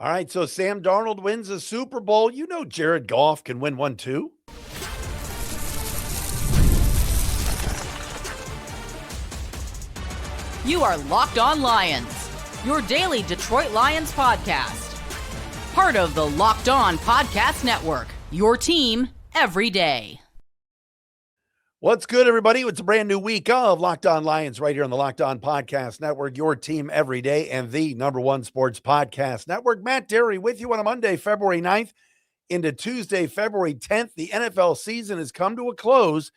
All right, so Sam Darnold wins a Super Bowl. You know Jared Goff can win one too. You are Locked On Lions, your daily Detroit Lions podcast. Part of the Locked On Podcast Network, your team every day. What's good, everybody? It's a brand new week of Locked On Lions right here on the Locked On Podcast Network, your team every day, and the number one sports podcast network. Matt Dery with you on a Monday, February 9th into Tuesday, February 10th. The NFL season has come to a close,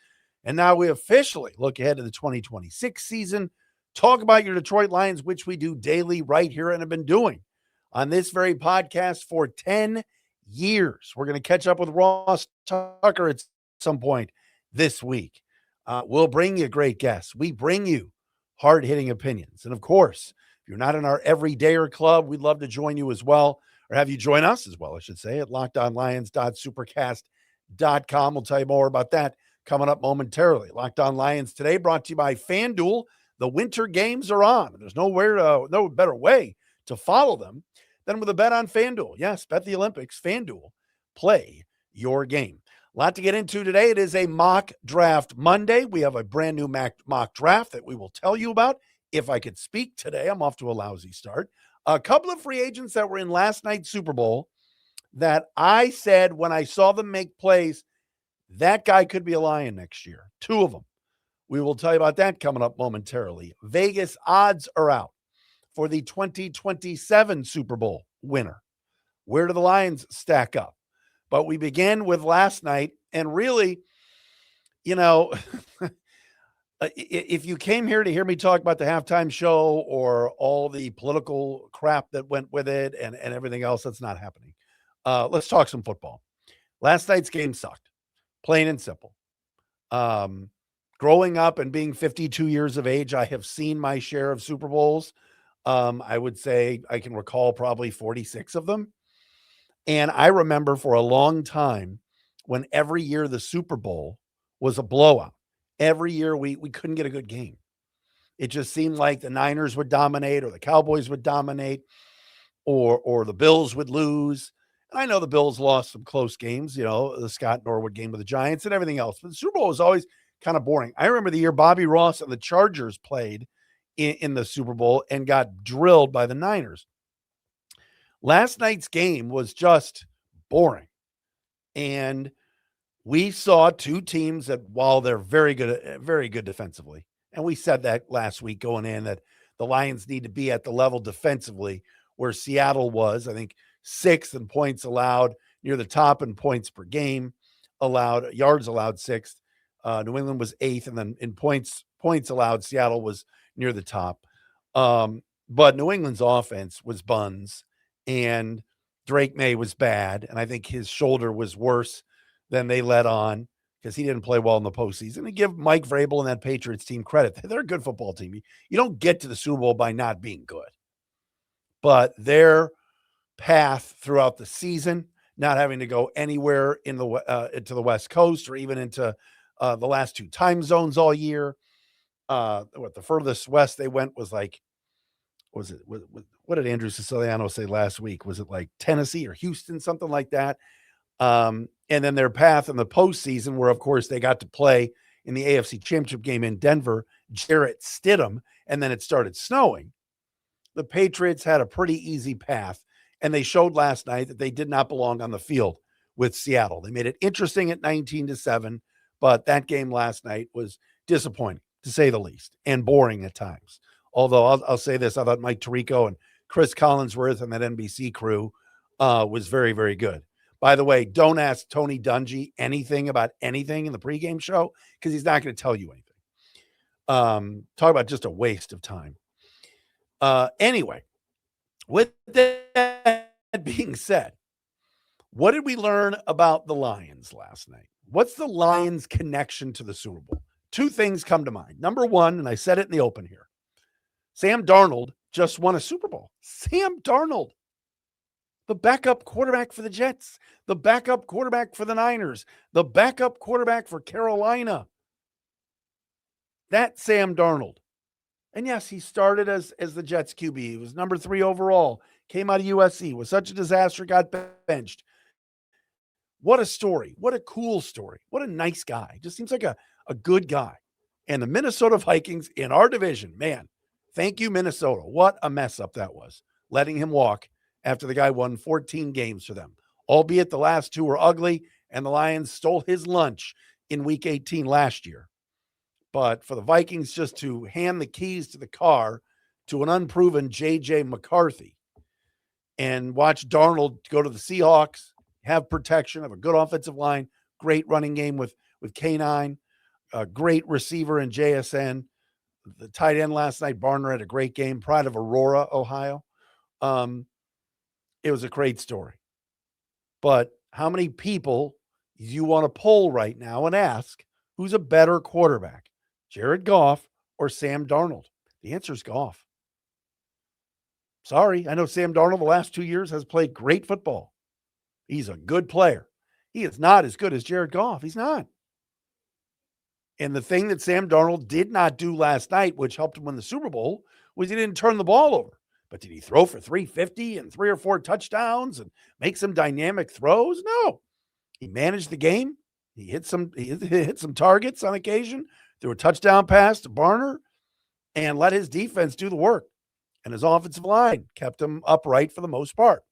and now we officially look ahead to the 2026 season. Talk about your Detroit Lions, which we do daily right here and have been doing on this very podcast for 10 years. We're going to catch up with Ross Tucker at some point this week. We'll bring you great guests. We bring you hard-hitting opinions. And of course, if you're not in our everydayer club, we'd love to join you as well, or have you join us as well, I should say, at lockedonlions.supercast.com. We'll tell you more about that coming up momentarily. Locked On Lions today brought to you by FanDuel. The winter games are on. There's no better way to follow them than with a bet on FanDuel. Yes, bet the Olympics. FanDuel. Play your game. A lot to get into today. It is a mock draft Monday. We have a brand new mock draft that we will tell you about. If I could speak today, I'm off to a lousy start. A couple of free agents that were in last night's Super Bowl that I said when I saw them make plays, that guy could be a Lion next year. Two of them. We will tell you about that coming up momentarily. Vegas odds are out for the 2027 Super Bowl winner. Where do the Lions stack up? But we begin with last night, and really, you know, if you came here to hear me talk about the halftime show or all the political crap that went with it and everything else, that's not happening. Let's talk some football. Last night's game sucked, plain and simple. Growing up and being 52 years of age, I have seen my share of Super Bowls. I would say I can recall probably 46 of them. And I remember for a long time when every year the Super Bowl was a blowout. Every year we couldn't get a good game. It just seemed like the Niners would dominate or the Cowboys would dominate or the Bills would lose. And I know the Bills lost some close games, you know, the Scott Norwood game with the Giants and everything else. But the Super Bowl was always kind of boring. I remember the year Bobby Ross and the Chargers played in the Super Bowl and got drilled by the Niners. Last night's game was just boring. And we saw two teams that, while they're very good defensively, and we said that last week going in that the Lions need to be at the level defensively where Seattle was, I think, 6th in points allowed, near the top in points per game allowed, yards allowed 6th. New England was 8th, and then in points allowed, Seattle was near the top. But New England's offense was buns, and Drake May was bad, and I think his shoulder was worse than they let on because he didn't play well in the postseason. And give Mike Vrabel and that Patriots team credit. They're a good football team. You don't get to the Super Bowl by not being good. But their path throughout the season, not having to go anywhere in into the West Coast or even into the last two time zones all year. The furthest west they went was like, what did Andrew Siciliano say last week? Was it like Tennessee or Houston, something like that? And then their path in the postseason, where of course they got to play in the AFC Championship game in Denver, Jarrett Stidham, and then it started snowing. The Patriots had a pretty easy path, and they showed last night that they did not belong on the field with Seattle. They made it interesting at 19-7, but that game last night was disappointing, to say the least, and boring at times. Although I'll say this, I thought Mike Tirico and Chris Collinsworth and that NBC crew was very, very good. By the way, don't ask Tony Dungy anything about anything in the pregame show because he's not going to tell you anything. Talk about just a waste of time. Anyway, with that being said, what did we learn about the Lions last night? What's the Lions' connection to the Super Bowl? Two things come to mind. Number one, and I said it in the open here, Sam Darnold just won a Super Bowl. Sam Darnold, the backup quarterback for the Jets, the backup quarterback for the Niners, the backup quarterback for Carolina. That Sam Darnold And yes, he started as the Jets QB. He was number 3 overall, came out of USC, was such a disaster, got benched. What a story. What a cool story. What a nice guy. Just seems like a good guy. And the Minnesota Vikings in our division, man, thank you, Minnesota. What a mess up that was, letting him walk after the guy won 14 games for them, albeit the last 2 were ugly, and the Lions stole his lunch in week 18 last year. But for the Vikings just to hand the keys to the car to an unproven J.J. McCarthy and watch Darnold go to the Seahawks, have protection, have a good offensive line, great running game with K9, a great receiver in JSN. The tight end last night, Barner, had a great game, pride of Aurora, Ohio. It was a great story. But how many people you want to poll right now and ask who's a better quarterback, Jared Goff or Sam Darnold? The answer is Goff. Sorry, I know Sam Darnold the last 2 years has played great football. He's a good player. He is not as good as Jared Goff. He's not. And the thing that Sam Darnold did not do last night, which helped him win the Super Bowl, was he didn't turn the ball over. But did he throw for 350 and 3 or 4 touchdowns and make some dynamic throws? No. He managed the game. He hit some targets on occasion, threw a touchdown pass to Barner, and let his defense do the work. And his offensive line kept him upright for the most part.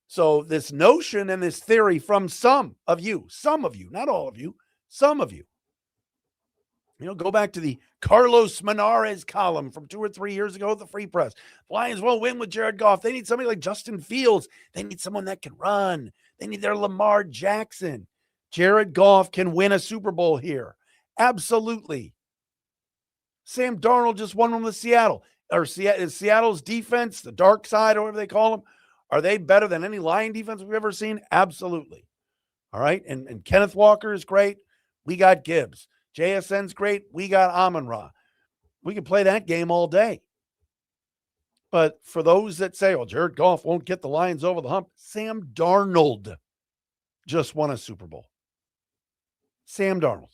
So this notion and this theory from some of you, not all of you, some of you, go back to the Carlos Menares column from 2 or 3 years ago at the Free Press. Lions won't win with Jared Goff. They need somebody like Justin Fields. They need someone that can run. They need their Lamar Jackson. Jared Goff can win a Super Bowl here. Absolutely. Sam Darnold just won one with Seattle. Seattle's defense, the dark side, or whatever they call them, are they better than any Lion defense we've ever seen? Absolutely. All right. And Kenneth Walker is great. We got Gibbs. JSN's great. We got Amon-Ra. We can play that game all day. But for those that say, well, Jared Goff won't get the Lions over the hump, Sam Darnold just won a Super Bowl. Sam Darnold.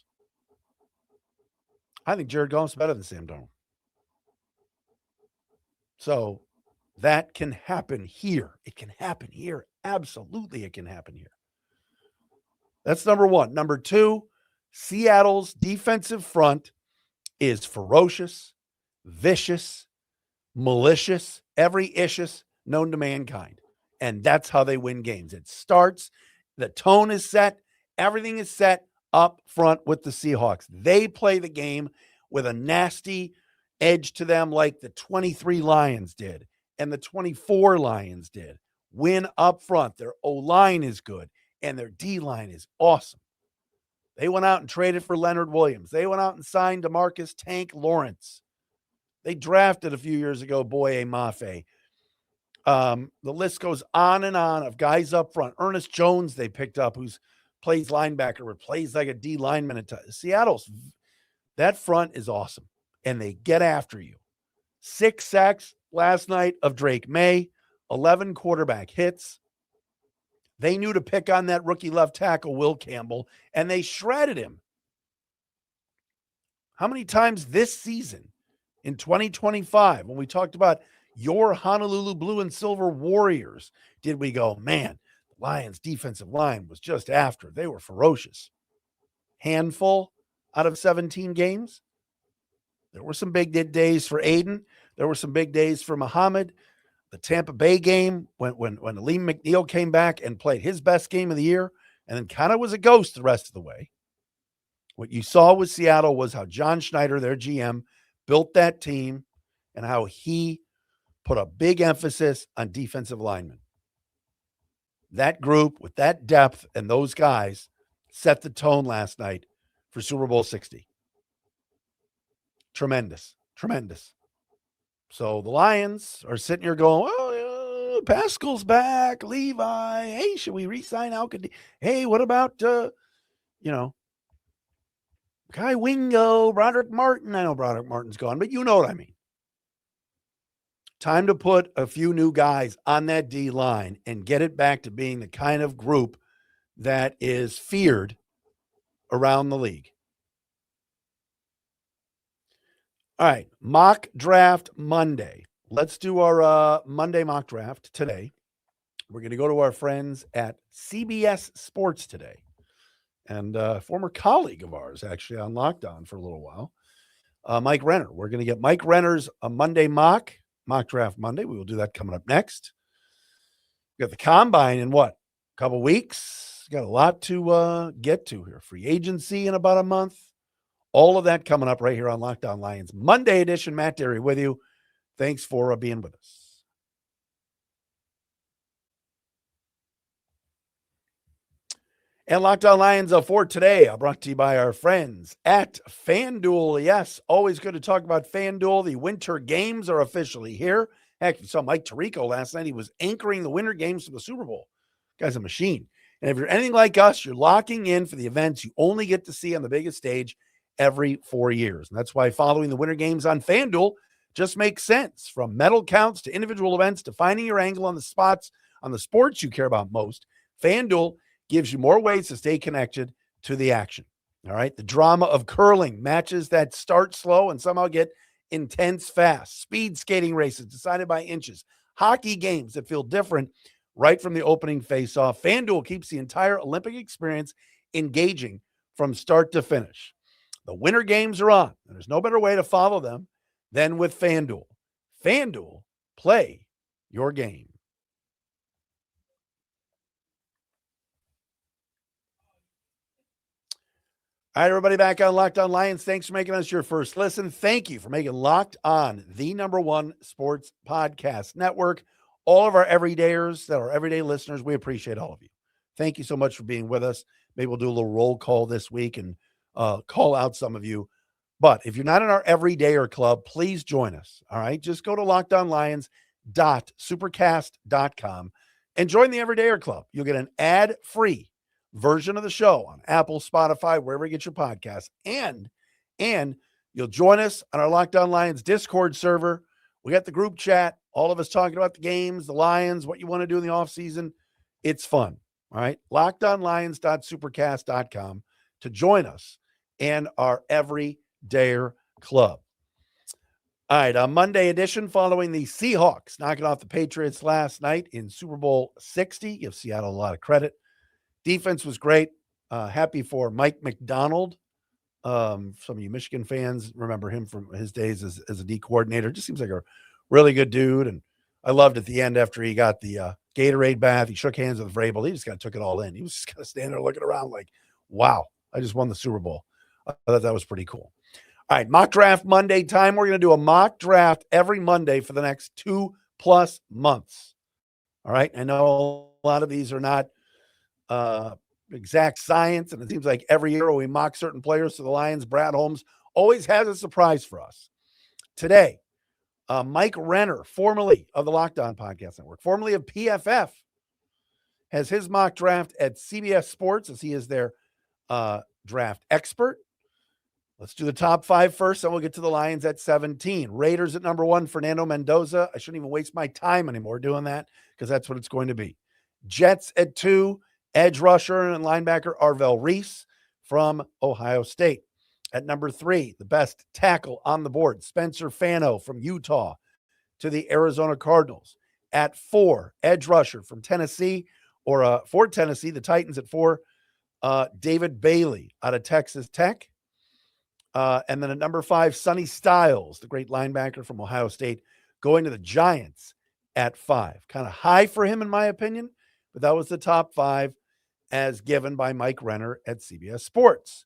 I think Jared Goff's better than Sam Darnold. So that can happen here. It can happen here. Absolutely, it can happen here. That's number one. Number two, Seattle's defensive front is ferocious, vicious, malicious, every issues known to mankind. And that's how they win games. It starts, the tone is set, everything is set up front with the Seahawks. They play the game with a nasty edge to them like the 23 Lions did and the 24 Lions did. Win up front. Their O-line is good and their D-line is awesome. They went out and traded for Leonard Williams. They went out and signed DeMarcus Tank Lawrence. They drafted a few years ago Boye Mafe. The list goes on and on of guys up front. Ernest Jones they picked up, who's plays linebacker or plays like a D lineman at times. Seattle's, that front is awesome, and they get after you. 6 sacks last night of Drake May, 11 quarterback hits. They knew to pick on that rookie left tackle, Will Campbell, and they shredded him. How many times this season in 2025, when we talked about your Honolulu Blue and Silver Warriors, did we go, man, the Lions defensive line was just after. They were ferocious. Handful out of 17 games. There were some big days for Aiden. There were some big days for Muhammad. The Tampa Bay game, when Liam McNeil came back and played his best game of the year and then kind of was a ghost the rest of the way. What you saw with Seattle was how John Schneider, their GM, built that team and how he put a big emphasis on defensive linemen. That group with that depth and those guys set the tone last night for Super Bowl 60. Tremendous. So the Lions are sitting here going, oh, Pascal's back, Levi. Hey, should we re-sign Alcade? Hey, what about, Kai Wingo, Broderick Martin? I know Broderick Martin's gone, but you know what I mean. Time to put a few new guys on that D line and get it back to being the kind of group that is feared around the league. All right, mock draft Monday. Let's do our Monday mock draft today. We're going to go to our friends at CBS Sports today, and former colleague of ours actually on Lockdown for a little while, Mike Renner. We're going to get Mike Renner's Monday mock draft Monday. We will do that coming up next. We got the combine in what? A couple weeks. Got a lot to get to here. Free agency in about a month. All of that coming up right here on Locked On Lions. Monday edition, Matt Dery with you. Thanks for being with us. And Locked On Lions for today are brought to you by our friends at FanDuel. Yes, always good to talk about FanDuel. The winter games are officially here. Heck, you saw Mike Tirico last night. He was anchoring the winter games for the Super Bowl. Guy's a machine. And if you're anything like us, you're locking in for the events you only get to see on the biggest stage every 4 years. And that's why following the winter games on FanDuel just makes sense. From medal counts to individual events to finding your angle on the spots on the sports you care about most, FanDuel gives you more ways to stay connected to the action. All right. The drama of curling, matches that start slow and somehow get intense fast, speed skating races decided by inches, hockey games that feel different right from the opening face-off. FanDuel keeps the entire Olympic experience engaging from start to finish. The winter games are on, and there's no better way to follow them than with FanDuel. FanDuel, play your game. All right, everybody back on Locked On Lions. Thanks for making us your first listen. Thank you for making Locked On the #1 sports podcast network. All of our everydayers that are everyday listeners, we appreciate all of you. Thank you so much for being with us. Maybe we'll do a little roll call this week and call out some of you. But if you're not in our everydayer club, please join us. All right, just go to lockedonlions.supercast.com and join the everydayer club. You'll get an ad-free version of the show on Apple, Spotify, wherever you get your podcasts. And you'll join us on our Locked On Lions Discord server. We got the group chat, all of us talking about the games, the Lions, what you want to do in the offseason. It's fun. All right. LockedOnLions.supercast.com to join us and our everydayer club. All right. On Monday edition, following the Seahawks knocking off the Patriots last night in Super Bowl 60. Give Seattle a lot of credit. Defense was great. Happy for Mike McDonald. Some of you Michigan fans remember him from his days as a D coordinator. Just seems like a really good dude. And I loved at the end after he got the Gatorade bath. He shook hands with Vrabel. He just kind of took it all in. He was just kind of standing there looking around like, wow, I just won the Super Bowl. I thought that was pretty cool. All right, mock draft Monday time. We're going to do a mock draft every Monday for the next 2+ months. All right. I know a lot of these are not exact science, and it seems like every year we mock certain players to the Lions, Brad Holmes always has a surprise for us. Today, Mike Renner, formerly of the Locked On Podcast Network, formerly of PFF, has his mock draft at CBS Sports as he is their draft expert. Let's do the top 5 first, and we'll get to the Lions at 17. Raiders at number 1, Fernando Mendoza. I shouldn't even waste my time anymore doing that because that's what it's going to be. Jets at 2, edge rusher and linebacker Arvell Reese from Ohio State. At number 3, the best tackle on the board, Spencer Fano from Utah to the Arizona Cardinals. At 4, edge rusher from Tennessee, or for Tennessee, the Titans at 4, David Bailey out of Texas Tech. And then at number 5, Sonny Styles, the great linebacker from Ohio State, going to the Giants at 5. Kind of high for him, in my opinion, but that was the top 5 as given by Mike Renner at CBS Sports.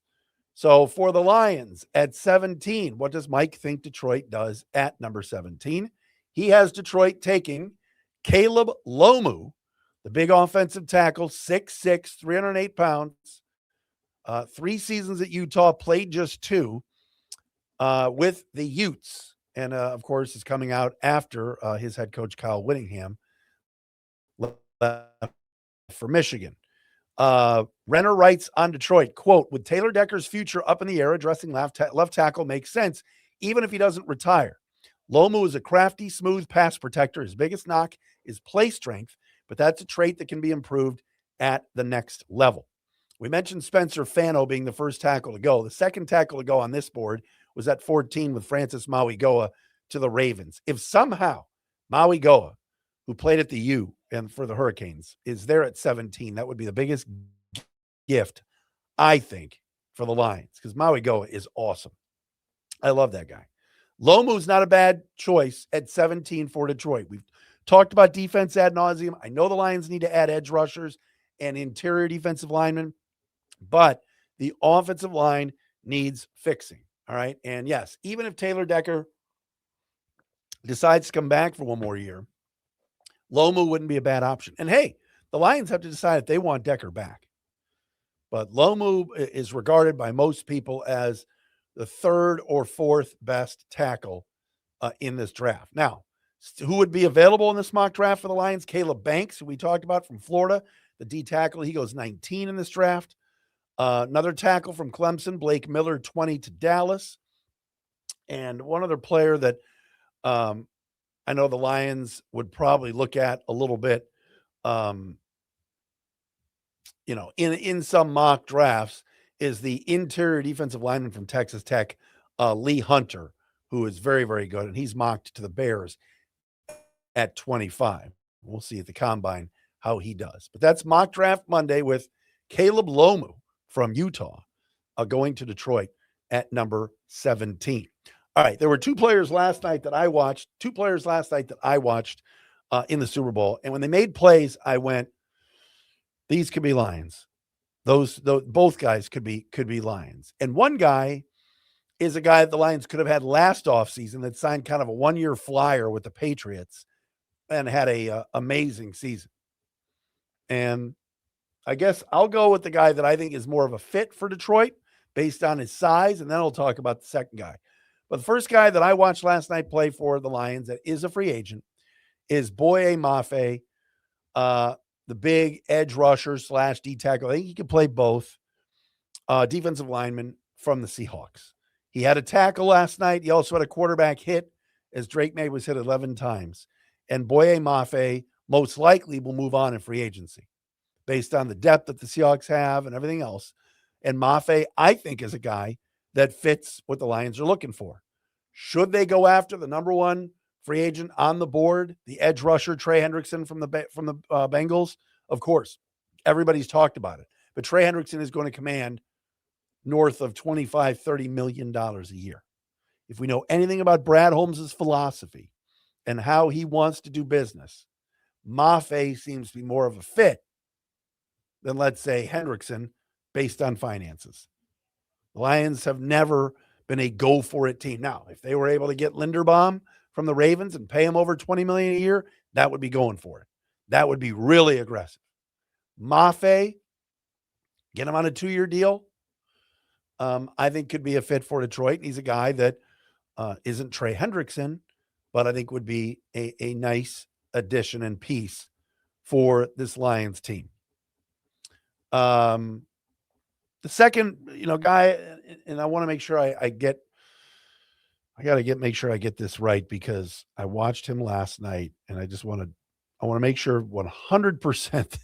So for the Lions at 17, what does Mike think Detroit does at number 17? He has Detroit taking Caleb Lomu, the big offensive tackle, 6'6", 308 pounds, 3 seasons at Utah, played just 2 with the Utes. And, of course, is coming out after his head coach, Kyle Whittingham, left for Michigan. Renner writes on Detroit, quote, with Taylor Decker's future up in the air, addressing left tackle makes sense, even if he doesn't retire. Lomu is a crafty, smooth pass protector. His biggest knock is play strength, but that's a trait that can be improved at the next level. We mentioned Spencer Fano being the first tackle to go. The second tackle to go on this board was at 14 with Francis Mauigoa to the Ravens. If somehow Mauigoa, who played at the U and for the Hurricanes, is there at 17, that would be the biggest gift, I think, for the Lions, because Mauigoa is awesome. I love that guy. Lomu's not a bad choice at 17 for Detroit. We've talked about defense ad nauseum. I know the Lions need to add edge rushers and interior defensive linemen, but the offensive line needs fixing. All right. And yes, even if Taylor Decker decides to come back for one more year, Lomu wouldn't be a bad option. And hey, the Lions have to decide if they want Decker back. But Lomu is regarded by most people as the third or fourth best tackle in this draft. Now, who would be available in this mock draft for the Lions? Caleb Banks, who we talked about from Florida, the D tackle. He goes 19 in this draft. Another tackle from Clemson, Blake Miller, 20 to Dallas. And one other player that I know the Lions would probably look at a little bit, in some mock drafts, is the interior defensive lineman from Texas Tech, Lee Hunter, who is very, very good. And he's mocked to the Bears at 25. We'll see at the combine how he does. But that's Mock Draft Monday with Caleb Lomu from Utah going to Detroit at number 17. All right, there were two players last night that I watched in the Super Bowl. And when they made plays, I went, these could be Lions. Those both guys could be Lions. And one guy is a guy that the Lions could have had last offseason that signed kind of a one-year flyer with the Patriots and had a amazing season. And I guess I'll go with the guy that I think is more of a fit for Detroit based on his size, and then I'll talk about the second guy. But the first guy that I watched last night play for the Lions that is a free agent is Boye Mafe, the big edge rusher / D tackle. I think he could play both. Defensive lineman from the Seahawks. He had a tackle last night. He also had a quarterback hit, as Drake May was hit 11 times. And Boye Mafe most likely will move on in free agency based on the depth that the Seahawks have and everything else. And Mafe, I think, is a guy that fits what the Lions are looking for. Should they go after the number one free agent on the board, the edge rusher, Trey Hendrickson from the Bengals? Of course, everybody's talked about it. But Trey Hendrickson is going to command north of $25-30 million a year. If we know anything about Brad Holmes' philosophy and how he wants to do business, Mafe seems to be more of a fit than, let's say, Hendrickson based on finances. The Lions have never been a go-for-it team. Now, if they were able to get Linderbaum from the Ravens and pay him over $20 million a year, that would be going for it. That would be really aggressive. Mafe, get him on a 2-year deal, I think could be a fit for Detroit. He's a guy that isn't Trey Hendrickson, but I think would be a nice addition and piece for this Lions team. The second, guy, and I want to make sure make sure I get this right, because I watched him last night and I want to make sure 100%.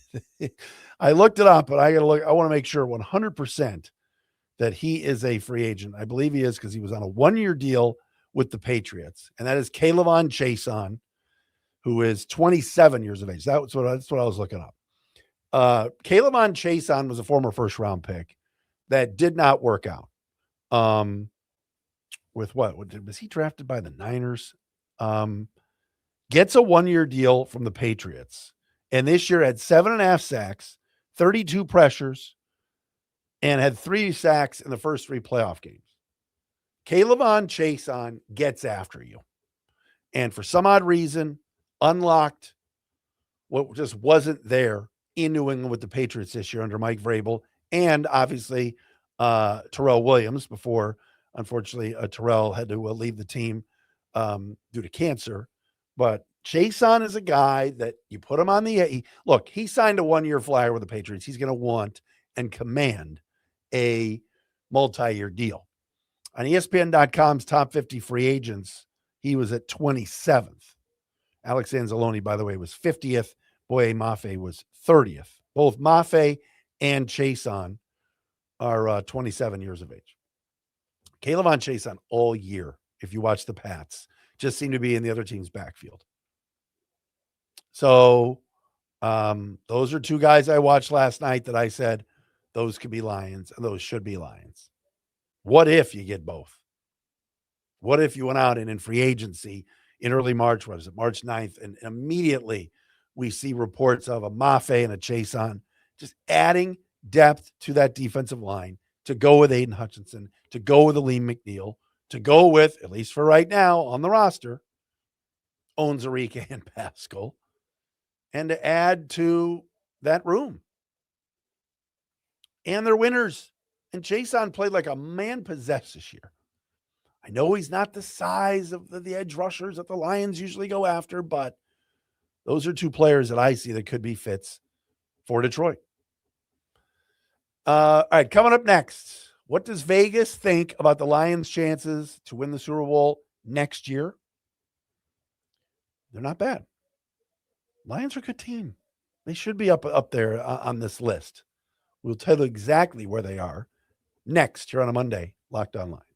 I looked it up, but I want to make sure 100% that he is a free agent. I believe he is, because he was on a 1-year deal with the Patriots, and that is Caleb Chaisson, who is 27 years of age. That's what I was looking up. Caleb Chaisson was a former first-round pick that did not work out. With what? Was he drafted by the Niners? Gets a 1-year deal from the Patriots, and this year had 7.5 sacks, 32 pressures, and had 3 sacks in the first 3 playoff games. Caleb Chaisson gets after you. And for some odd reason, unlocked what just wasn't there in New England with the Patriots this year under Mike Vrabel, and obviously Terrell Williams before, unfortunately, Terrell had to leave the team due to cancer. But Chaisson is a guy that you put him on he signed a 1-year flyer with the Patriots. He's going to want and command a multi-year deal. On ESPN.com's top 50 free agents, he was at 27th. Alex Anzalone, by the way, was 50th. Boye Mafe was 30th. Both Mafe and Chaisson are 27 years of age. Caleb on Chaisson all year, if you watch the Pats, just seem to be in the other team's backfield. So those are two guys I watched last night that I said those could be Lions and those should be Lions. What if you get both? What if you went out and in free agency in early March, what is it, March 9th, and immediately we see reports of a Mafe and a Chaisson, just adding depth to that defensive line to go with Aiden Hutchinson, to go with Aleem McNeil, to go with, at least for right now on the roster, Onwuzurike and Pascal, and to add to that room. And they're winners. And Chaisson played like a man possessed this year. I know he's not the size of the edge rushers that the Lions usually go after, but those are two players that I see that could be fits for Detroit. All right, coming up next, what does Vegas think about the Lions' chances to win the Super Bowl next year? They're not bad. Lions are a good team. They should be up there on this list. We'll tell you exactly where they are next here on a Monday, Locked On Lions.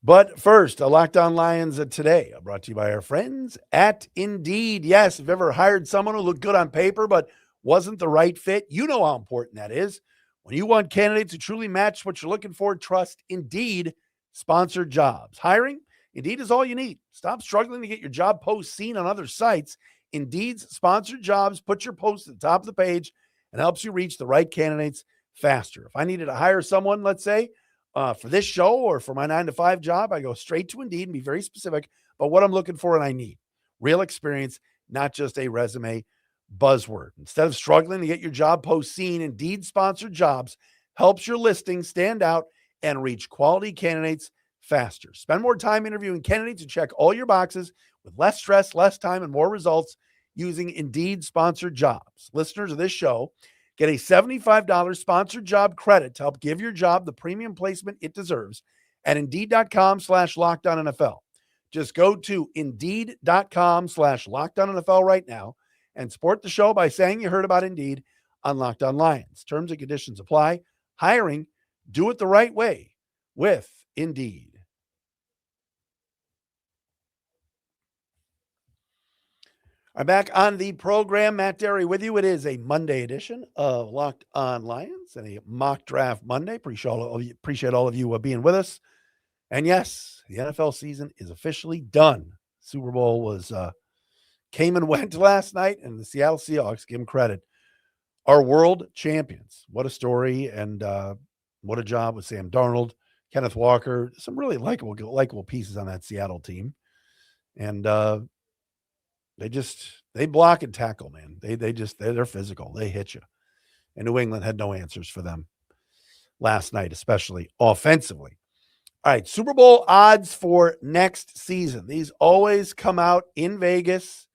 But first, a Locked On Lions today, brought to you by our friends at Indeed. Yes, if you've ever hired someone who looked good on paper but wasn't the right fit, you know how important that is. When you want candidates who truly match what you're looking for, trust Indeed sponsored jobs. Hiring? Indeed is all you need. Stop struggling to get your job post seen on other sites. Indeed's sponsored jobs put your post at the top of the page and helps you reach the right candidates faster. If I needed to hire someone, let's say, for this show or for my 9-to-5 job, I go straight to Indeed and be very specific about what I'm looking for and I need. Real experience, not just a resume buzzword. Instead of struggling to get your job post seen, Indeed sponsored jobs helps your listing stand out and reach quality candidates faster. Spend more time interviewing candidates and check all your boxes with less stress, less time, and more results using Indeed sponsored jobs. Listeners of this show get a $75 sponsored job credit to help give your job the premium placement it deserves at Indeed.com/LockedOnNFL. Just go to Indeed.com/LockedOnNFL right now and support the show by saying you heard about Indeed on Locked On Lions. Terms and conditions apply. Hiring, do it the right way with Indeed. I'm back on the program. Matt Dery with you. It is a Monday edition of Locked On Lions and a mock draft Monday. Appreciate all of you being with us. And yes, the NFL season is officially done. Super Bowl was came and went last night, and the Seattle Seahawks, give them credit, are world champions. What a story, and what a job with Sam Darnold, Kenneth Walker, some really likable pieces on that Seattle team. And they block and tackle, man. They're physical. They hit you. And New England had no answers for them last night, especially offensively. All right, Super Bowl odds for next season. These always come out in Vegas.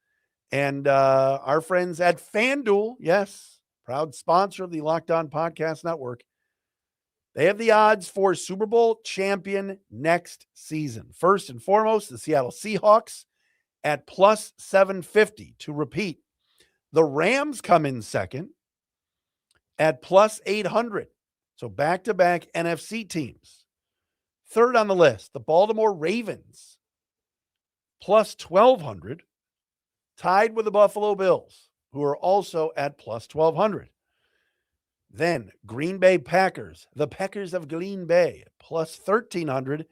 And our friends at FanDuel, yes, proud sponsor of the Locked On Podcast Network, they have the odds for Super Bowl champion next season. First and foremost, the Seattle Seahawks at plus 750 to repeat. The Rams come in second at plus 800. So back-to-back NFC teams. Third on the list, the Baltimore Ravens, plus 1,200, tied with the Buffalo Bills, who are also at plus 1,200. Then Green Bay Packers, the Packers of Green Bay, plus 1,300.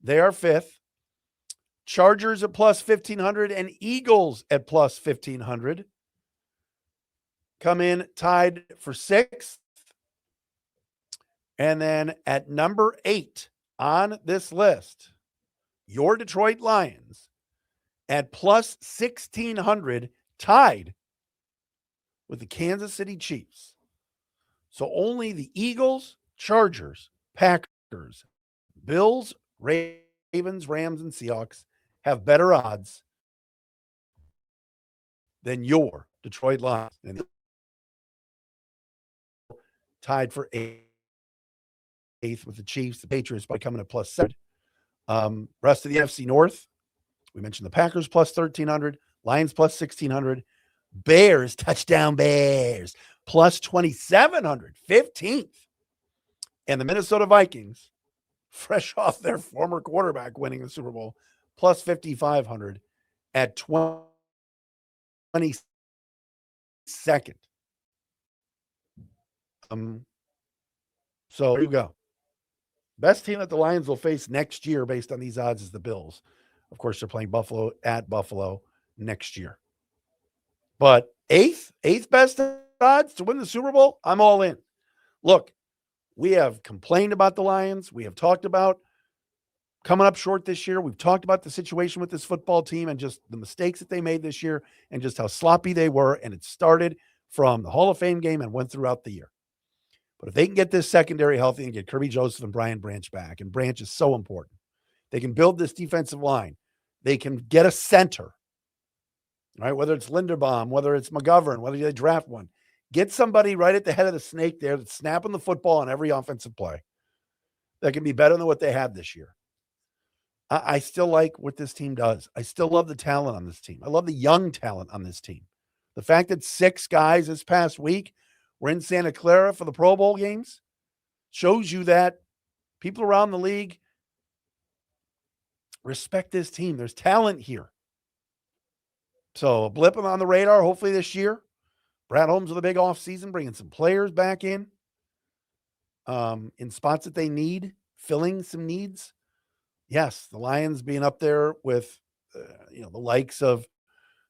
They are fifth. Chargers at plus 1,500 and Eagles at plus 1,500 come in tied for sixth. And then at number 8 on this list, your Detroit Lions at plus 1,600, tied with the Kansas City Chiefs. So only the Eagles, Chargers, Packers, Bills, Ravens, Rams, and Seahawks have better odds than your Detroit Lions. And tied for eighth with the Chiefs, the Patriots by coming at plus 7. Rest of the NFC North, we mentioned the Packers plus 1,300, Lions plus 1,600, Bears, touchdown Bears, plus 2,700, 15th. And the Minnesota Vikings, fresh off their former quarterback winning the Super Bowl, plus 5,500 at 22nd. So there you go. Best team that the Lions will face next year based on these odds is the Bills. Of course, they're playing Buffalo at Buffalo next year. But eighth best odds to win the Super Bowl, I'm all in. Look, we have complained about the Lions. We have talked about coming up short this year. We've talked about the situation with this football team and just the mistakes that they made this year and just how sloppy they were. And it started from the Hall of Fame game and went throughout the year. But if they can get this secondary healthy and get Kirby Joseph and Brian Branch back, and Branch is so important, they can build this defensive line. They can get a center, right? Whether it's Linderbaum, whether it's McGovern, whether they draft one. Get somebody right at the head of the snake there that's snapping the football on every offensive play that can be better than what they had this year. I still like what this team does. I still love the talent on this team. I love the young talent on this team. The fact that 6 guys this past week were in Santa Clara for the Pro Bowl games shows you that people around the league respect this team. There's talent here. So a blip on the radar, hopefully this year. Brad Holmes with a big offseason, bringing some players back in spots that they need, filling some needs. Yes, the Lions being up there with, the likes of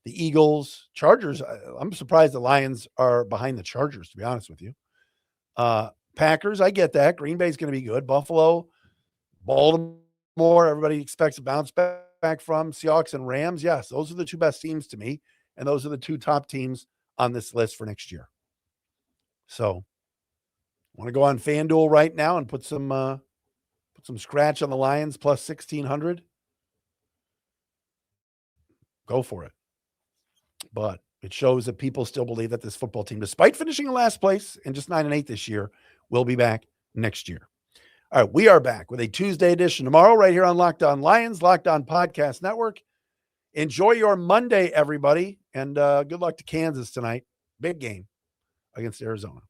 the Eagles, Chargers. I'm surprised the Lions are behind the Chargers, to be honest with you. Packers, I get that. Green Bay's going to be good. Buffalo, Baltimore, everybody expects a bounce back from. Seahawks and Rams, yes, those are the 2 best teams to me, and those are the 2 top teams on this list for next year. So, want to go on FanDuel right now and put some scratch on the Lions plus 1,600? Go for it. But it shows that people still believe that this football team, despite finishing in last place and just 9-8 this year, will be back next year. All right, we are back with a Tuesday edition tomorrow right here on Locked On Lions, Locked On Podcast Network. Enjoy your Monday, everybody, and good luck to Kansas tonight. Big game against Arizona.